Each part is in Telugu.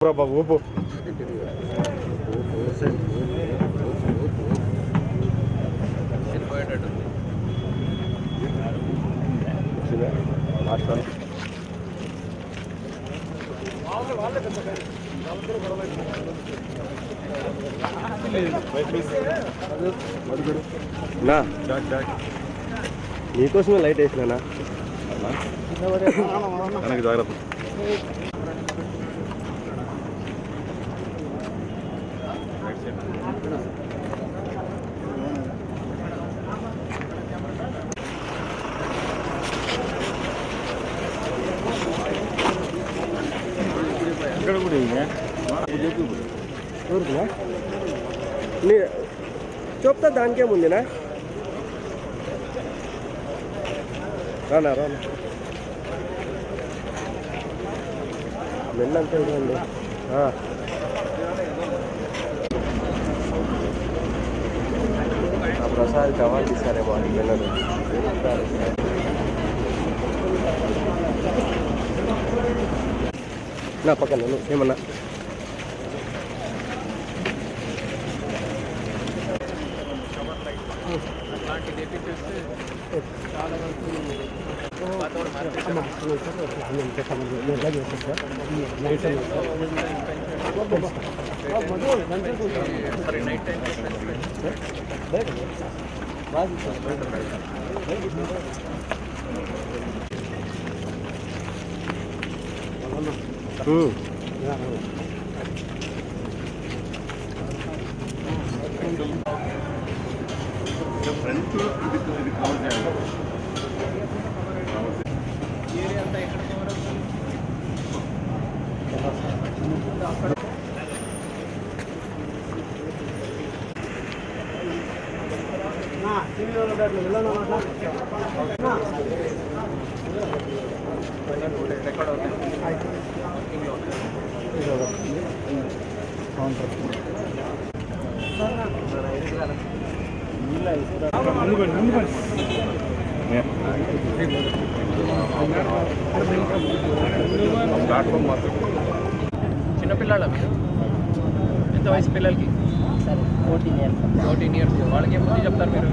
Berapa gopo? నా నీకోసమే లైట్ వేసినా వెనక్కి జాగ్రత్త. ఎక్కడ కూడా చెప్తా దానికేముందినా రానా రానా మెల్లంతే ఇవ్వండి. ప్రసాద్ కావాలి సరే బాడీ వెళ్ళదు నా పక్కన ఏమన్నా ఫ్రంట్ ఇది కవర్ చేయాలి. ఏరియా అంతా ఎక్కడ కవర్ అవుతుంది? చిన్నపిల్లల మీరు ఎంత వయసు పిల్లలకి? 14 ఇయర్స్. వాళ్ళకి ఏం బుద్ధి చెప్తారు మీరు?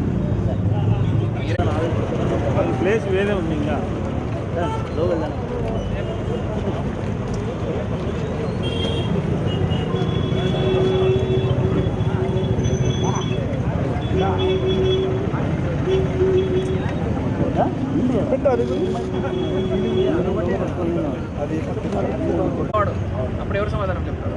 ప్లేస్ వేరే ఉంది ఇంకా అప్పుడు ఎవరు సమాధానం చెప్తారు?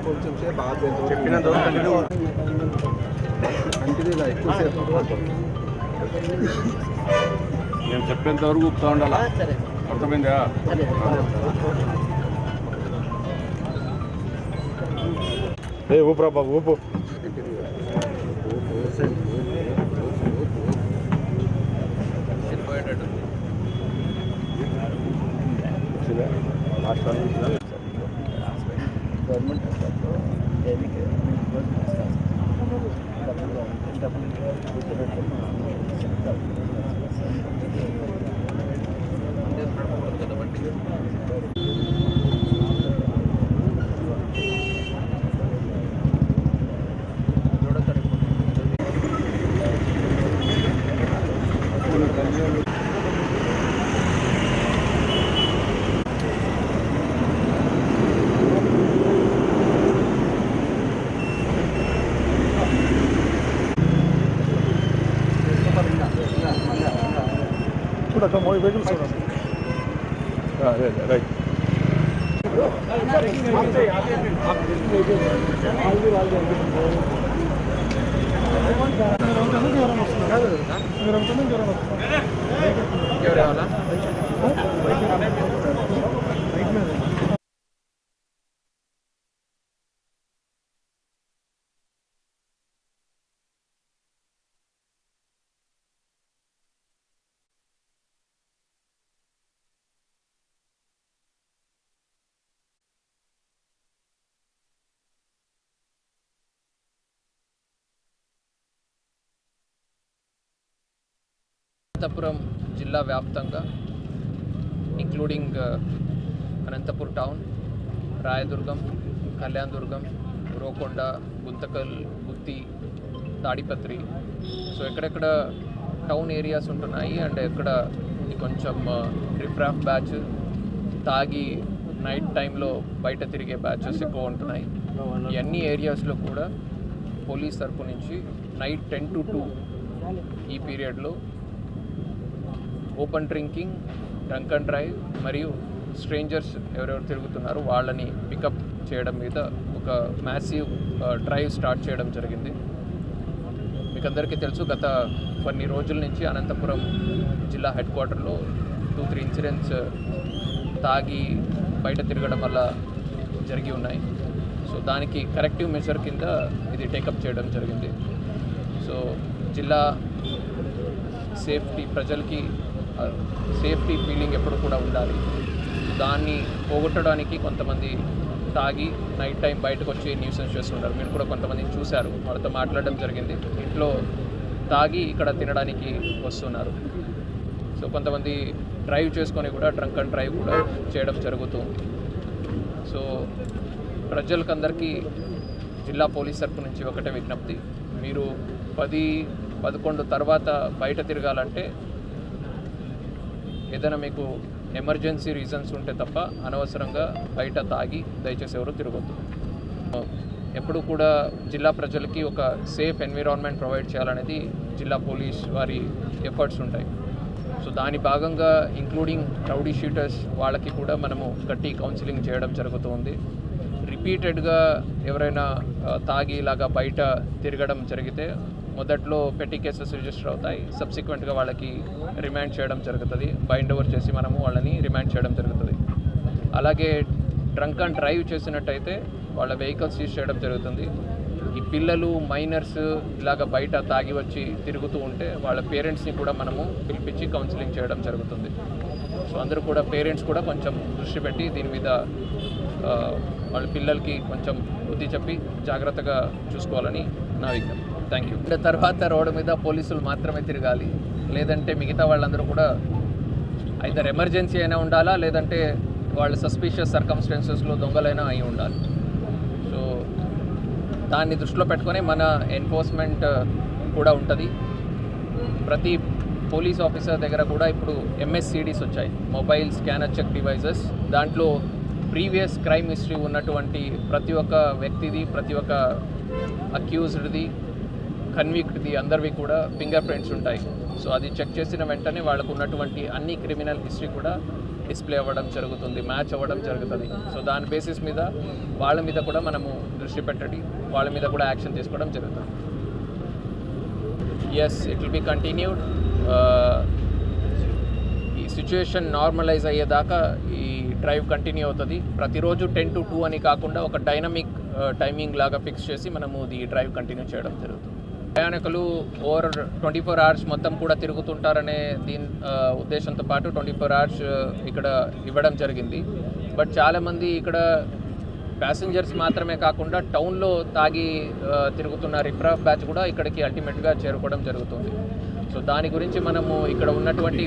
కొంచెం సేపు చెప్పిన నేను చెప్పేంత వరకు ఊపుతా ఉండాలా? అర్థమైందా? ఊపురా బాబు ఊపు. గవర్నమెంట్ కూడా మూడు వెహికల్స్ రైట్. అనంతపురం జిల్లా వ్యాప్తంగా ఇంక్లూడింగ్ అనంతపూర్ టౌన్, రాయదుర్గం, కళ్యాణదుర్గం, రోకొండ, గుంతకల్, గుత్తి, తాడిపత్రి, సో ఎక్కడెక్కడ టౌన్ ఏరియాస్ ఉంటున్నాయి అండ్ ఎక్కడ కొంచెం రిఫ్రాఫ్ బ్యాచ్, తాగి నైట్ టైంలో బయట తిరిగే బ్యాచెస్ ఎక్కువ ఉంటున్నాయి. ఈ అన్ని ఏరియాస్లో కూడా పోలీస్ తరపు నుంచి నైట్ 10 to 2 ఈ పీరియడ్లో open drinking, drunk and drive మరియు స్ట్రేంజర్స్ ఎవరెవరు తిరుగుతున్నారో వాళ్ళని పికప్ చేయడం మీద ఒక మ్యాసివ్ డ్రైవ్ స్టార్ట్ చేయడం జరిగింది. మీకు అందరికీ తెలుసు, గత కొన్ని రోజుల నుంచి అనంతపురం జిల్లా హెడ్ క్వార్టర్లో 2-3 ఇన్సిడెంట్స్ తాగి బయట తిరగడం వల్ల జరిగి ఉన్నాయి. సో దానికి కరెక్టివ్ మెజర్ కింద ఇది టేకప్ చేయడం జరిగింది. సో జిల్లా సేఫ్టీ, ప్రజలకి సేఫ్టీ ఫీలింగ్ ఎప్పుడు కూడా ఉండాలి. దాన్ని పోగొట్టడానికి కొంతమంది తాగి నైట్ టైం బయటకు వచ్చి న్యూసెన్స్ చేస్తుంటారు. మీరు కూడా కొంతమందిని చూశారు, వాళ్ళతో మాట్లాడడం జరిగింది. ఇంట్లో తాగి ఇక్కడ తినడానికి వస్తున్నారు. సో కొంతమంది డ్రైవ్ చేసుకొని కూడా డ్రంక్ అండ్ డ్రైవ్ కూడా చేయడం జరుగుతుంది. సో ప్రజలకందరికీ జిల్లా పోలీస్ తరపు నుంచి ఒకటే విజ్ఞప్తి, మీరు 10-11 తర్వాత బయట తిరగాలంటే ఏదైనా మీకు ఎమర్జెన్సీ రీజన్స్ ఉంటే తప్ప అనవసరంగా బయట తాగి దయచేసి ఎవరు తిరగొద్దు. ఎప్పుడు కూడా జిల్లా ప్రజలకి ఒక సేఫ్ ఎన్విరాన్మెంట్ ప్రొవైడ్ చేయాలనేది జిల్లా పోలీస్ వారి ఎఫర్ట్స్ ఉంటాయి. సో దాని భాగంగా ఇంక్లూడింగ్ రౌడీ షీటర్స్ వాళ్ళకి కూడా మనము గట్టి కౌన్సిలింగ్ చేయడం జరుగుతుంది. రిపీటెడ్గా ఎవరైనా తాగి ఇలాగా బయట తిరగడం జరిగితే మొదట్లో పెట్టి కేసెస్ రిజిస్టర్ అవుతాయి. సబ్సిక్వెంట్గా వాళ్ళకి రిమాండ్ చేయడం జరుగుతుంది. బైండ్ ఓవర్ చేసి మనము వాళ్ళని రిమాండ్ చేయడం జరుగుతుంది. అలాగే డ్రంక్ అండ్ డ్రైవ్ చేసినట్టయితే వాళ్ళ వెహికల్స్ సీజ్ చేయడం జరుగుతుంది. ఈ పిల్లలు, మైనర్స్ ఇలాగ బయట తాగి వచ్చి తిరుగుతూ ఉంటే వాళ్ళ పేరెంట్స్ని కూడా మనము పిలిపించి కౌన్సిలింగ్ చేయడం జరుగుతుంది. సో అందరూ కూడా పేరెంట్స్ కూడా కొంచెం దృష్టి పెట్టి దీని మీద వాళ్ళ పిల్లలకి కొంచెం బుద్ధి చెప్పి జాగ్రత్తగా చూసుకోవాలని నా విజ్ఞప్తి. Thank you. తర్వాత రోడ్డు మీద పోలీసులు మాత్రమే తిరగాలి, లేదంటే మిగతా వాళ్ళందరూ కూడా ఐదర్ ఎమర్జెన్సీ అయినా ఉండాలా, లేదంటే వాళ్ళ సస్పీషియస్ సర్కమ్స్టెన్సెస్లో దొంగలైనా అయి ఉండాలి. సో దాన్ని దృష్టిలో పెట్టుకొని మన ఎన్ఫోర్స్మెంట్ కూడా ఉంటుంది. ప్రతి పోలీస్ ఆఫీసర్ దగ్గర కూడా ఇప్పుడు MSCDs వచ్చాయి, మొబైల్ స్కానర్ చెక్ డివైజెస్. దాంట్లో ప్రీవియస్ క్రైమ్ హిస్టరీ ఉన్నటువంటి ప్రతి ఒక్క వ్యక్తిది, ప్రతి ఒక్క అక్యూజ్డ్ది, కన్విక్ట్ది అందరివి కూడా ఫింగర్ ప్రింట్స్ ఉంటాయి. సో అది చెక్ చేసిన వెంటనే వాళ్ళకు ఉన్నటువంటి అన్ని క్రిమినల్ హిస్టరీ కూడా డిస్ప్లే అవ్వడం జరుగుతుంది, మ్యాచ్ అవ్వడం జరుగుతుంది. సో దాని బేసిస్ మీద వాళ్ళ మీద కూడా మనము దృష్టి పెట్టండి, వాళ్ళ మీద కూడా యాక్షన్ తీసుకోవడం జరుగుతుంది. Yes, it will be continued. ఈ సిచ్యుయేషన్ నార్మలైజ్ అయ్యేదాకా ఈ డ్రైవ్ కంటిన్యూ అవుతుంది. ప్రతిరోజు 10 to 2 అని కాకుండా ఒక డైనమిక్ టైమింగ్ లాగా ఫిక్స్ చేసి మనము ఈ డ్రైవ్ కంటిన్యూ చేయడం జరుగుతుంది. ప్రయాణికులు ఓవర్ 24 hours మొత్తం కూడా తిరుగుతుంటారనే దీని ఉద్దేశంతో పాటు 24 hours ఇక్కడ ఇవ్వడం జరిగింది. బట్ చాలామంది ఇక్కడ ప్యాసింజర్స్ మాత్రమే కాకుండా టౌన్లో తాగి తిరుగుతున్న రిఫ్రాఫ్ బ్యాచ్ కూడా ఇక్కడికి అల్టిమేట్గా చేరుకోవడం జరుగుతుంది. సో దాని గురించి మనము ఇక్కడ ఉన్నటువంటి